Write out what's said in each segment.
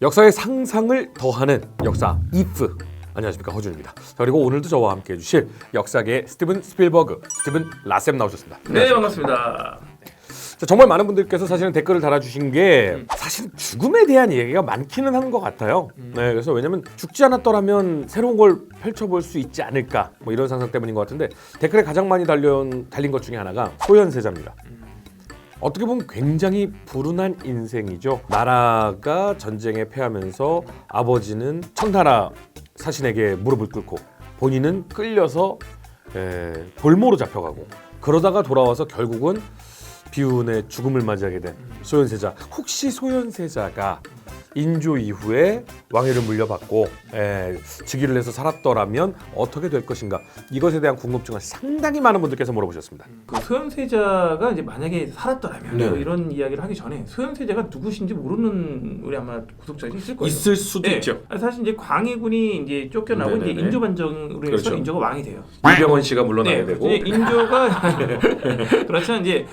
역사의 상상을 더하는 역사 if. 안녕하십니까, 허준입니다. 자, 그리고 오늘도 저와 함께 해주실 역사계 스티븐 스필버그, 스티븐 라셈 나오셨습니다. 네, 반갑습니다. 자, 정말 많은 분들께서 사실은 댓글을 달아주신 게 사실 죽음에 대한 얘기가 많기는 한 것 같아요. 네, 그래서 왜냐면 죽지 않았더라면 새로운 걸 펼쳐볼 수 있지 않을까, 뭐 이런 상상 때문인 것 같은데, 댓글에 가장 많이 달린 것 중에 하나가 소현세자입니다. 어떻게 보면 굉장히 불운한 인생이죠. 나라가 전쟁에 패하면서 아버지는 청나라 사신에게 무릎을 꿇고 본인은 끌려서 볼모로 잡혀가고, 그러다가 돌아와서 결국은 비운의 죽음을 맞이하게 된 소현세자. 혹시 소현세자가 인조 이후에 왕위를 물려받고 즉위를 해서 살았더라면 어떻게 될 것인가, 이것에 대한 궁금증을 상당히 많은 분들께서 물어보셨습니다. 그 소현세자가 이제 만약에 살았더라면 네. 이런 이야기를 하기 전에 소현세자가 누구신지 모르는 우리 아마 구독자들이 있을 거예요. 있을 수도 있죠. 사실 이제 광해군이 이제 쫓겨나고 네네네. 이제 인조 반정으로 해서 그렇죠. 인조가 왕이 돼요. 이병헌 씨가 물러나게 되고. 이제 인조가 그렇지만 이제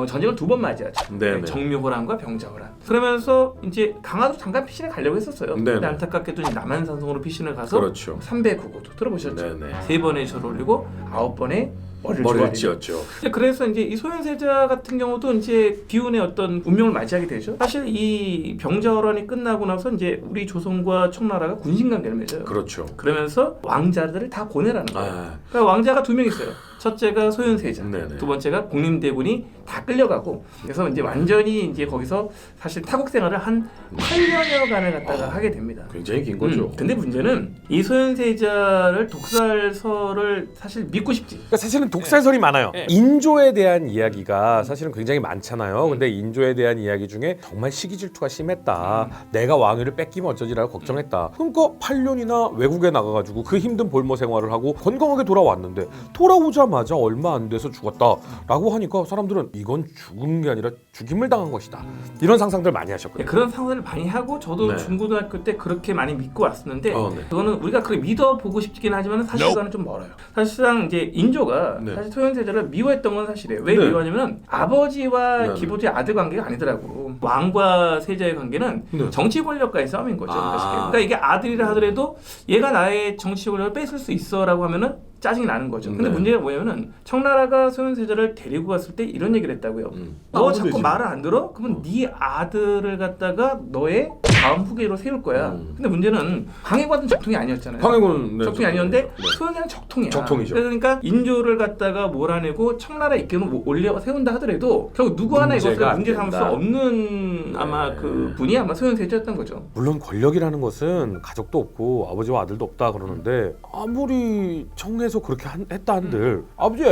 전쟁을 두 번 맞이하죠. 네네. 정묘호란과 병자호란. 그러면서 이제 강화도 잠깐 피신을 가려고 했었어요. 네네. 근데 안타깝게도 이제 남한산성으로 피신을 가서 그렇죠. 309고도 들어보셨죠? 네네. 3번의 절을 올리고 9번의 머리를 머리를 조아리는. 찧었죠. 그래서 이제 이 소현세자 같은 경우도 이제 비운의 어떤 운명을 맞이하게 되죠. 사실 이 병자호란이 끝나고 나서 이제 우리 조선과 청나라가 군신관계를 맺어요. 그렇죠. 그러면서 왕자들을 다 보내라는 거예요. 아, 그러니까 왕자가 두 명 있어요. 첫째가 소현세자, 네네. 두 번째가 복림대군이 다 끌려가고, 그래서 이제 완전히 이제 거기서 사실 타국 생활을 한 8년여간을 갖다가 하게 됩니다. 굉장히 긴 거죠. 근데 문제는 이 소현세자를 독살설을 사실 믿고 싶지. 그러니까 사실은 독살설이 많아요. 네. 인조에 대한 이야기가 사실은 굉장히 많잖아요. 근데 인조에 대한 이야기 중에 정말 시기 질투가 심했다. 내가 왕위를 뺏기면 어쩌지라고 걱정했다. 그러니까 8년이나 외국에 나가가지고 그 힘든 볼모 생활을 하고 건강하게 돌아왔는데, 돌아오자마자 얼마 안 돼서 죽었다라고 하니까 사람들은 이건 죽은 게 아니라 죽임을 당한 것이다. 이런 상상들 많이 하셨거든요. 그런 상상을 많이 하고 저도 네. 중고등학교 때 그렇게 많이 믿고 왔었는데 네. 그거는 우리가 그렇게 믿어보고 싶긴 하지만 사실과는 좀 멀어요. 사실상 이제 인조가 네. 사실 소현세자를 미워했던 건 사실이에요. 왜 네. 미워하냐면 아버지와 네. 기본적인 아들 관계가 아니더라고. 왕과 세자의 관계는 네. 정치 권력과의 싸움인 거죠. 아. 그러니까 이게 아들이라 하더라도 얘가 나의 정치 권력을 뺏을 수 있어라고 하면은 짜증이 나는 거죠. 근데 네. 문제가 뭐냐면은 청나라가 소현세자를 데리고 갔을 때 이런 얘기를 했다고요. 너 아무도 자꾸 되지. 말을 안 들어? 그러면 네 아들을 갖다가 너의 다음 후계로 세울 거야. 근데 문제는 광해군은 적통이 아니었잖아요. 황해군 적통이 아니었는데 소현세는 적통이야. 적통이죠. 그러니까 인조를 갖다가 몰아내고 청나라 입김을 올려 세운다 하더라도 결국 누구 하나 이것을 문제가 안 문제 삼을 수 된다. 없는 아마 네. 그 분이 아마 소현세자였던 거죠. 물론 권력이라는 것은 가족도 없고 아버지와 아들도 없다 그러는데, 아무리 청에서 그렇게 했다 한들 아버지,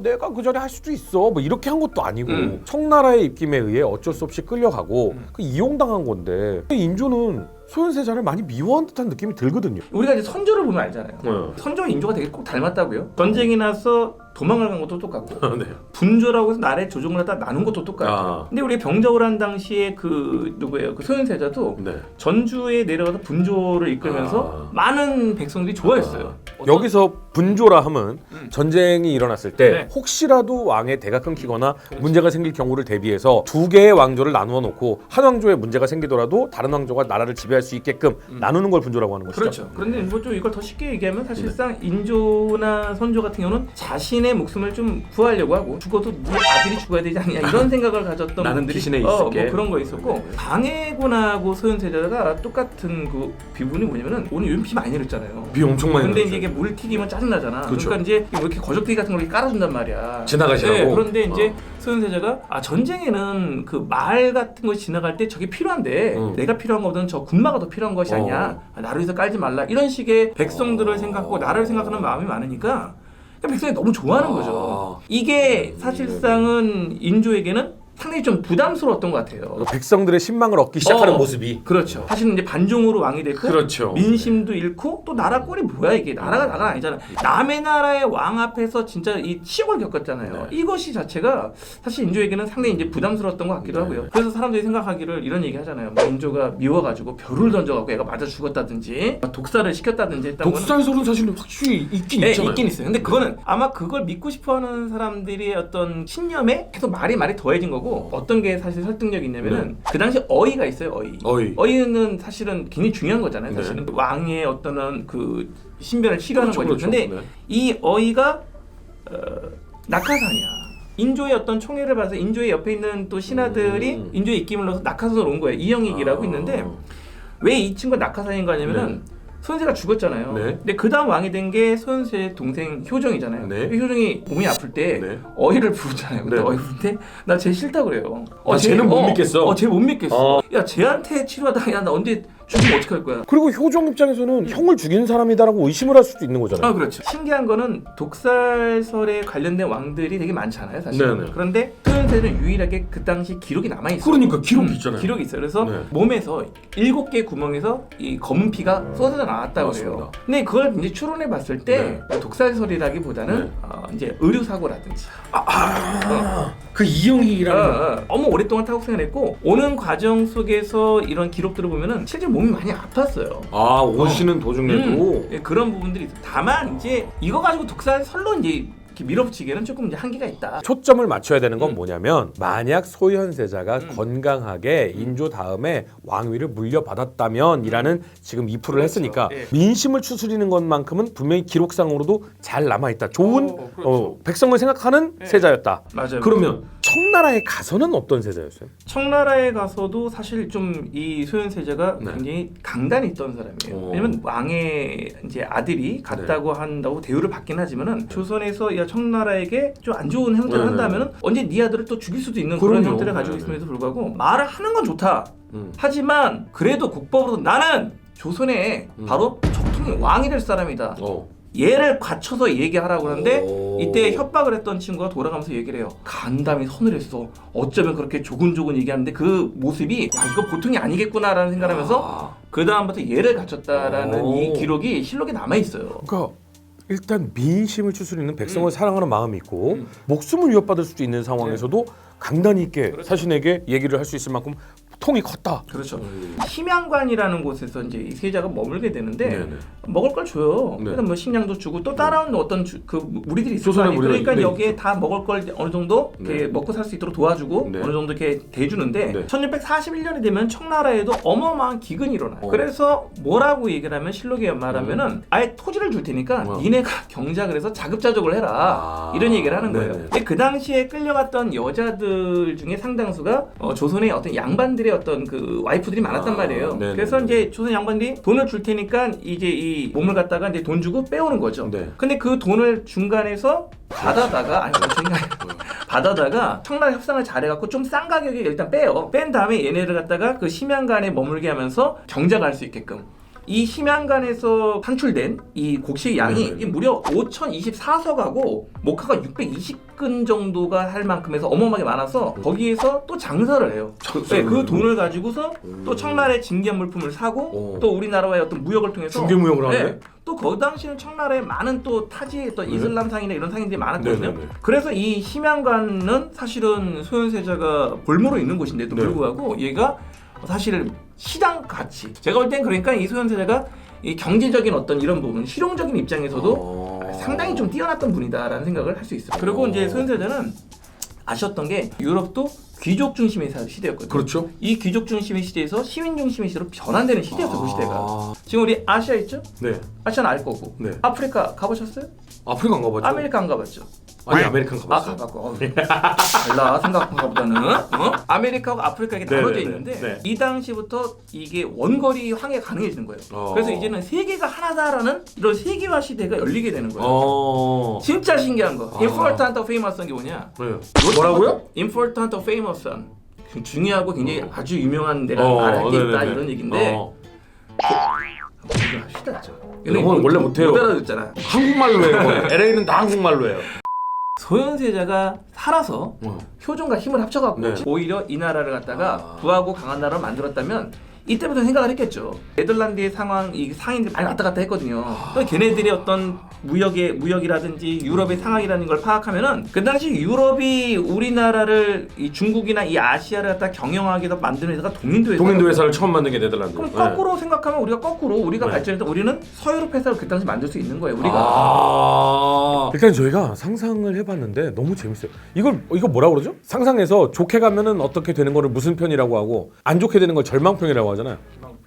내가 그 전에 할 수도 있어, 뭐 이렇게 한 것도 아니고 청나라의 입김에 의해 어쩔 수 없이 끌려가고 그 이용당한 건데, 인조는 소현세자를 많이 미워한 듯한 느낌이 들거든요. 우리가 이제 선조를 보면 알잖아요. 선조와 인조가 되게 꼭 닮았다고요. 전쟁이 나서 도망을 간 것도 똑같고 네. 분조라고 해서 나라의 조정을 하다 나눈 것도 똑같아요. 아. 근데 우리 병자호란 당시에 그 누구예요? 그 소현세자도 네. 전주에 내려가서 분조를 이끌면서 많은 백성들이 좋아했어요. 여기서 분조라 함은 전쟁이 일어났을 때 네. 혹시라도 왕의 대가 끊기거나 문제가 생길 경우를 대비해서 두 개의 왕조를 나누어 놓고 한 왕조에 문제가 생기더라도 다른 왕조가 나라를 지배할 수 있게끔 나누는 걸 분조라고 하는 것이죠. 그렇죠. 그런데 뭐 좀 이걸 더 쉽게 얘기하면 사실상 인조나 선조 같은 경우는 자신의 목숨을 좀 구하려고 하고, 죽어도 네 아들이 죽어야 되지 않냐 이런 생각을 가졌던 나는 분들이 피신에 있을게. 뭐 그런 거 있었고, 광해군하고 소현세자가 똑같은 그 비분이 뭐냐면은 오늘 요즘 피 많이 흘렸잖아요. 비 엄청 많이 근데 났죠. 이제 이게 물 튀기면 짜증나잖아. 그렇죠. 그러니까 이제 뭐 이렇게 거적대기 같은 걸 깔아준단 말이야. 지나가시라고? 네, 그런데 이제 소현세자가 전쟁에는 그 말 같은 것이 지나갈 때 저게 필요한데 내가 필요한 것보다는 저 군마가 더 필요한 것이 아니야. 나를 위해서 깔지 말라. 이런 식의 백성들을 생각하고 나라를 생각하는 마음이 많으니까 백성이 너무 좋아하는 거죠. 이게 사실상은 인조에게는 상당히 좀 부담스러웠던 것 같아요. 백성들의 신망을 얻기 시작하는 모습이. 그렇죠. 사실은 이제 반종으로 왕이 됐고, 그렇죠. 민심도 잃고, 또 나라 꼴이 뭐야 이게. 나라가 아니잖아. 남의 나라의 왕 앞에서 진짜 이 치욕을 겪었잖아요. 이것이 자체가 사실 인조에게는 상당히 이제 부담스러웠던 것 같기도 하고요. 그래서 사람들이 생각하기를 이런 얘기 하잖아요. 뭐 인조가 미워가지고 벼를 던져갖고 애가 맞아 죽었다든지 독사를 시켰다든지 했다고. 독살설은 사실 확실히 있긴 네, 있잖아요. 있긴 있어요. 근데 그거는 아마 그걸 믿고 싶어하는 사람들의 어떤 신념에 계속 말이 더해진 거고, 불구하고 어떤 게 사실 설득력이 있냐면은 그 당시 어이가 있어요. 어이는 사실은 굉장히 중요한 거잖아요. 사실은 왕의 어떤 그 신변을 치료하는 거죠. 근데 이 어이가 낙하산이야. 인조의 어떤 총애를 받아서 인조의 옆에 있는 또 신하들이 인조의 입김을 넣어서 낙하산으로 온 거예요. 이영익이라고 있는데 왜 이 친구가 낙하산인가 하냐면은 소현세가 죽었잖아요. 근데 그 다음 왕이 된 게 소현세의 동생 효정이잖아요. 효정이 몸이 아플 때 어이를 부르잖아요. 근데 어이 부를 때 나 쟤 싫다 그래요. 쟤는 못 믿겠어. 쟤 못 믿겠어. 야 쟤한테 치료하다가 야 나 언제 죽으면 어떡할 거야. 그리고 효정 입장에서는 형을 죽인 사람이다라고 의심을 할 수도 있는 거잖아요. 그렇죠. 신기한 거는 독살설에 관련된 왕들이 되게 많잖아요, 사실. 그런데 소현세는 유일하게 그 당시 기록이 남아 있어요. 그러니까 기록이 있잖아요. 기록이 있어요. 그래서 몸에서 7개 구멍에서 이 검은 피가 쏟아져 나왔다고 그래요. 근데 그걸 이제 추론해 봤을 때 독살설이라기보다는 이제 의료 사고라든지 그 이영익이라는 너무 오랫동안 타국생활 했고 오는 과정 속에서 이런 기록들을 보면은 실제 몸이 많이 아팠어요. 오시는 도중에도 그런 부분들이 있어요. 다만 이제 이거 가지고 독살설로 이제 이렇게 밀어붙이기에는 조금 이제 한계가 있다. 초점을 맞춰야 되는 건 뭐냐면 만약 소현세자가 건강하게 인조 다음에 왕위를 물려받았다면이라는 지금 이프를 했으니까 민심을 추스리는 것만큼은 분명히 기록상으로도 잘 남아있다. 좋은 백성을 생각하는 세자였다. 맞아요. 그러면 청나라에 가서는 어떤 세자였어요? 청나라에 가서도 사실 좀 이 소현세자가 굉장히 강단이 있던 사람이에요. 왜냐면 왕의 이제 아들이 갔다고 한다고 대우를 받긴 하지만은 조선에서 야 청나라에게 좀 안 좋은 행태를 한다면은 언제 네 아들을 또 죽일 수도 있는 그런 형태를 가지고 있음에도 불구하고 말을 하는 건 좋다. 하지만 그래도 국법으로 나는 조선의 바로 적통의 왕이 될 사람이다. 얘를 갖춰서 얘기하라고 하는데 이때 협박을 했던 친구가 돌아가면서 얘기를 해요. 간담이 서늘했어. 어쩌면 그렇게 조근조근 얘기하는데 그 모습이 야 이거 보통이 아니겠구나라는 생각을 하면서 그 다음부터 얘를 갖췄다라는 이 기록이 실록에 남아있어요. 그러니까 일단 민심을 추스리는 백성을 사랑하는 마음이 있고 목숨을 위협받을 수도 있는 상황에서도 강단이 있게 자신에게 얘기를 할 수 있을 만큼 통이 컸다. 그렇죠. 심양관이라는 곳에서 이제 이 세자가 머물게 되는데 먹을 걸 줘요. 그래서 뭐 식량도 주고 또 따라온 어떤 그 무리들이 있을 거 아니에요. 그러니까 여기에 다 먹을 걸 어느 정도 이렇게 먹고 살 수 있도록 도와주고 어느 정도 이렇게 대주는데 1641년이 되면 청나라에도 어마어마한 기근이 일어나요. 그래서 뭐라고 얘기를 하면 실록에 말하면은 아예 토지를 줄 테니까 니네가 경작을 해서 자급자족을 해라 이런 얘기를 하는 거예요. 근데 그 당시에 끌려갔던 여자들 중에 상당수가 조선의 어떤 양반들의 어떤 그 와이프들이 많았단 말이에요. 그래서 이제 조선 양반들이 돈을 줄 테니까 이제 이 몸을 갖다가 이제 돈 주고 빼오는 거죠. 근데 그 돈을 중간에서 받아다가 받아다가 청나라 협상을 잘해갖고 좀 싼 가격에 일단 빼요. 뺀 다음에 얘네를 갖다가 그 심양간에 머물게 하면서 경작할 수 있게끔. 이 심양간에서 산출된 이 곡식 양이 무려 5024석하고 목화가 620근 정도가 할 만큼 해서 어마어마하게 많아서 거기에서 또 장사를 해요. 그 돈을 가지고서 또 청나라의 진귀한 물품을 사고 또 우리나라와의 어떤 무역을 통해서 중개무역을 하네. 또 그 당시에는 청나라에 많은 또 타지의 또 이슬람 상이나 이런 상인들이 많았거든요. 그래서 이 심양관은 사실은 소현세자가 볼모로 있는 곳인데도 불구하고 얘가 사실 시장 가치. 제가 볼 땐 그러니까 이 소현세자가 이 경제적인 어떤 이런 부분, 실용적인 입장에서도 상당히 좀 뛰어났던 분이다라는 생각을 할 수 있어요. 그리고 이제 소현세자는 아셨던 게 유럽도 귀족 중심의 시대였거든요. 그렇죠. 이 귀족 중심의 시대에서 시민 중심의 시대로 변환되는 시대였어요. 그 시대가. 지금 우리 아시아 있죠? 아시아는 알 거고. 아프리카 가보셨어요? 아프리카 안 가봤죠? 아메리카 안 가봤죠? 아니 아메리칸 가봤어. 가봤고. 달라 생각한 것보다는. 아메리카하고 아프리카 이게 나눠져 있는데 이 당시부터 이게 원거리 항해가 가능해지는 거예요. 그래서 이제는 세계가 하나다라는 이런 세계화 시대가 열리게 되는 거예요. 진짜 신기한 거. Important or famous한 게 뭐냐? 뭐라고요? Important or famous한. 중요하고 굉장히 아주 유명한 내가 말할 게 있다 이런 얘기인데. 영어는 원래 못해요. 못 알아듣잖아. 한국말로 해요. LA는 다 한국말로 해요. 소현세자가 살아서 효종과 힘을 합쳐갖고 오히려 이 나라를 갖다가 부하고 강한 나라로 만들었다면 이때부터 생각을 했겠죠. 네덜란드의 상황, 이 상인들이 많이 왔다 갔다 했거든요. 또 걔네들이 어떤 무역이라든지 유럽의 상황이라는 걸 파악하면은 그 당시 유럽이 우리나라를 이 중국이나 이 아시아를 갖다 경영하게 해서 만든 회사가 동인도 회사를 처음 만든 게 네덜란드. 그럼 거꾸로 생각하면 우리가 발전해서 우리는 서유럽 회사를 그 당시 만들 수 있는 거예요. 일단 저희가 상상을 해봤는데 너무 재밌어요. 이거 뭐라 그러죠? 상상해서 좋게 가면은 어떻게 되는 거를 무슨 편이라고 하고 안 좋게 되는 걸 절망편이라고 하잖아요.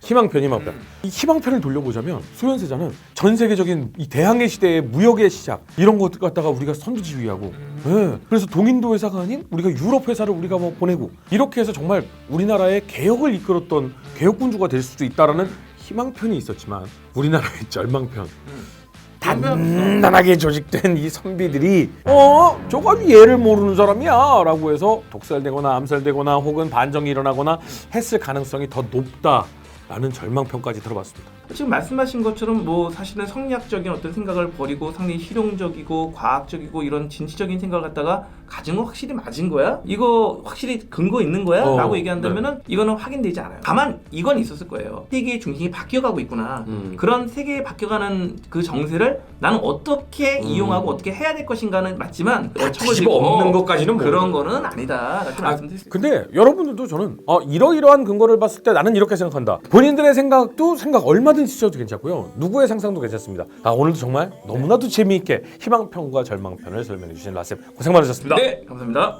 희망편. 이 희망편을 돌려보자면 소현세자는 전 세계적인 이 대항해 시대의 무역의 시작 이런 것 갖다가 우리가 선두지휘하고 네. 그래서 동인도 회사가 아닌 우리가 유럽 회사를 우리가 뭐 보내고 이렇게 해서 정말 우리나라의 개혁을 이끌었던 개혁군주가 될 수도 있다라는 희망편이 있었지만 우리나라의 절망편 단단하게 조직된 이 선비들이 저거 얘를 모르는 사람이야 라고 해서 독살되거나 암살되거나 혹은 반정이 일어나거나 했을 가능성이 더 높다라는 절망편까지 들어봤습니다. 지금 말씀하신 것처럼 뭐 사실은 성리학적인 어떤 생각을 버리고 상당히 실용적이고 과학적이고 이런 진취적인 생각을 갖다가 가진 거 확실히 맞은 거야? 이거 확실히 근거 있는 거야? 라고 얘기한다면은 이거는 확인되지 않아요. 다만 이건 있었을 거예요. 세계의 중심이 바뀌어가고 있구나. 그런 세계에 바뀌어가는 그 정세를 나는 어떻게 이용하고 어떻게 해야 될 것인가는 맞지만 뒤집어 없는 것까지는 그런 거는 아니다. 라고 말씀드릴 수 있어요. 근데 여러분들도 저는 이러이러한 근거를 봤을 때 나는 이렇게 생각한다. 본인들의 생각도 얼마든지 써도 괜찮고요. 누구의 상상도 괜찮습니다. 오늘도 정말 너무나도 재미있게 희망편과 절망편을 설명해 주신 라쌤 고생 많으셨습니다. 네, 감사합니다.